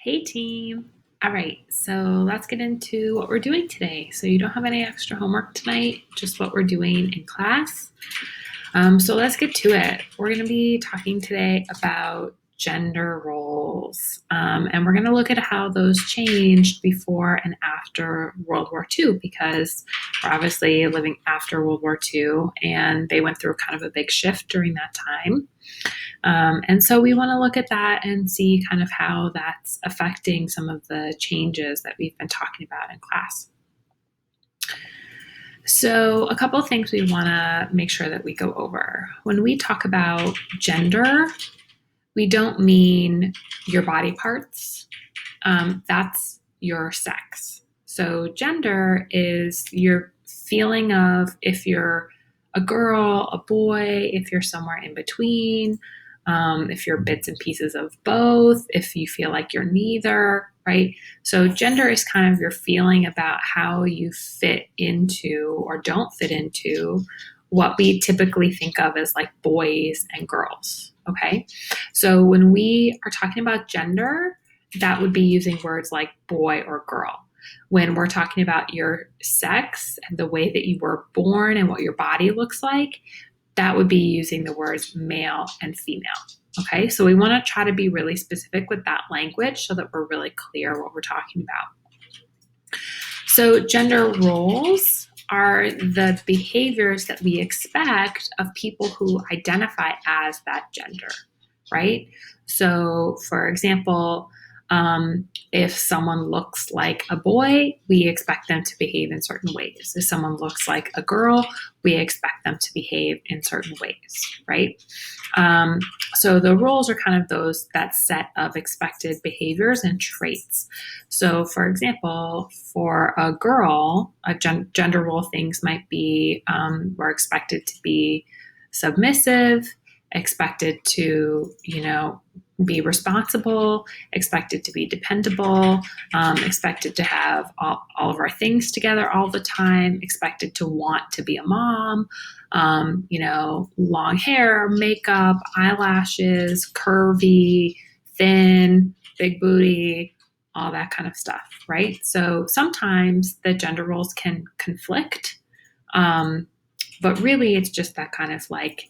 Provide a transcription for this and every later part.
Hey team. All right, so let's get into what we're doing today. So you don't have any extra homework tonight, just what we're doing in class. So let's get to it. We're going to be talking today about gender roles, and we're going to look at how those changed before and after World War II, because we're obviously living after World War II, and they went through kind of a big shift during that time. And so we want to look at that and see kind of how that's affecting some of the changes that we've been talking about in class. So, a couple of things we want to make sure that we go over. When we talk about gender, we don't mean your body parts, that's your sex. So, gender is your feeling of if you're a girl, a boy, if you're somewhere in between, if you're bits and pieces of both, if you feel like you're neither, right? So, gender is kind of your feeling about how you fit into or don't fit into what we typically think of as like boys and girls. Okay. So, when we are talking about gender, that would be using words like boy or girl. When we're talking about your sex and the way that you were born and what your body looks like, that would be using the words male and female. Okay, so we want to try to be really specific with that language so that we're really clear what we're talking about. So, gender roles are the behaviors that we expect of people who identify as that gender, right? So, for example, if someone looks like a boy, we expect them to behave in certain ways. If someone looks like a girl, we expect them to behave in certain ways, right? So the roles are kind of that set of expected behaviors and traits. So, for example, for a girl, gender role things might be we're expected to be submissive, expected to, be responsible, expected to be dependable, expected to have all of our things together all the time, expected to want to be a mom, long hair, makeup, eyelashes, curvy, thin, big booty, all that kind of stuff, right? So sometimes the gender roles can conflict, but really it's just that kind of like,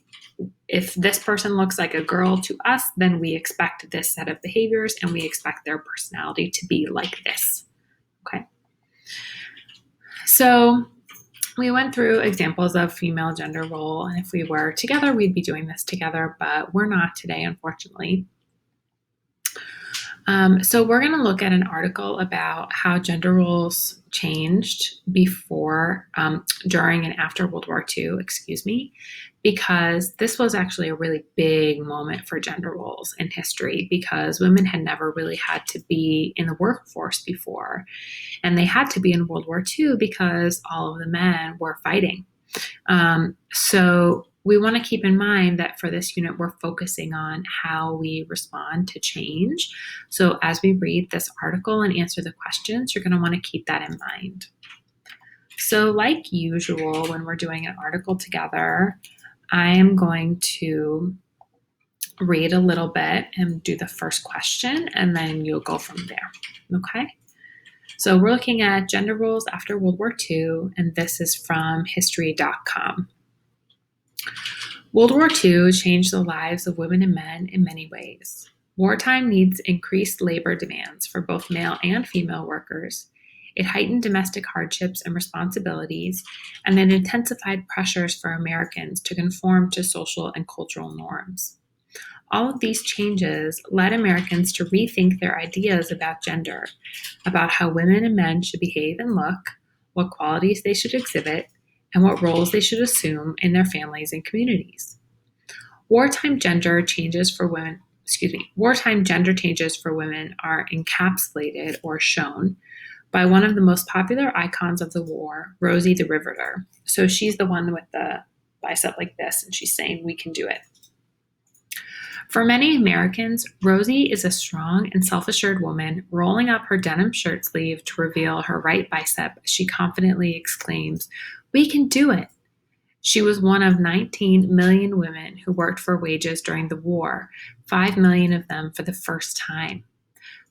if this person looks like a girl to us, then we expect this set of behaviors and we expect their personality to be like this. Okay. So we went through examples of female gender role, and if we were together, we'd be doing this together, but we're not today, unfortunately. So we're going to look at an article about how gender roles changed before, during, and after World War II, because this was actually a really big moment for gender roles in history because women had never really had to be in the workforce before. And they had to be in World War II because all of the men were fighting. So we want to keep in mind that for this unit, we're focusing on how we respond to change. So as we read this article and answer the questions, you're going to want to keep that in mind. So like usual, when we're doing an article together, I am going to read a little bit and do the first question, and then you'll go from there. Okay? So we're looking at gender roles after World War II, and this is from history.com. World War II changed the lives of women and men in many ways. Wartime needs increased labor demands for both male and female workers. It heightened domestic hardships and responsibilities, and it intensified pressures for Americans to conform to social and cultural norms. All of these changes led Americans to rethink their ideas about gender, about how women and men should behave and look, what qualities they should exhibit, and what roles they should assume in their families and communities. Wartime gender changes for women are encapsulated or shown by one of the most popular icons of the war, Rosie the Riveter. So she's the one with the bicep like this, and she's saying, "We can do it." For many Americans, Rosie is a strong and self-assured woman rolling up her denim shirt sleeve to reveal her right bicep as she confidently exclaims, "We can do it." She was one of 19 million women who worked for wages during the war, 5 million of them for the first time.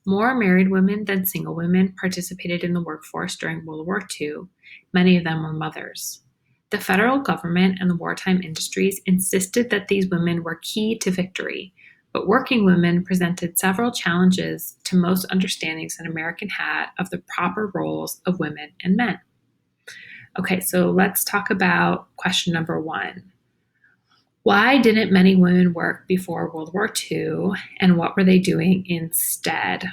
More married women than single women participated in the workforce during World War II. Many of them were mothers. The federal government and the wartime industries insisted that these women were key to victory, but working women presented several challenges to most understandings that American had of the proper roles of women and men. Okay, so let's talk about question number 1. Why didn't many women work before World War II, and what were they doing instead?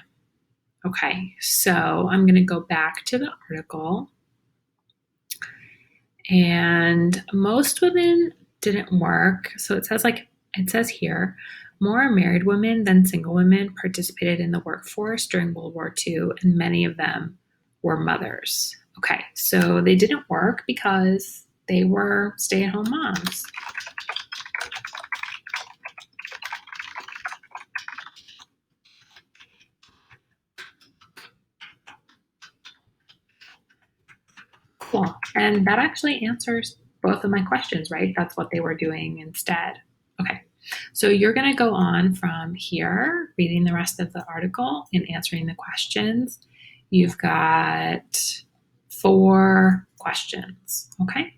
Okay, so I'm going to go back to the article. And most women didn't work. So it says here, more married women than single women participated in the workforce during World War II, and many of them were mothers. Okay, so they didn't work because they were stay-at-home moms. Cool. And that actually answers both of my questions, right? That's what they were doing instead. Okay. So you're going to go on from here, reading the rest of the article and answering the questions. You've got 4 questions. Okay.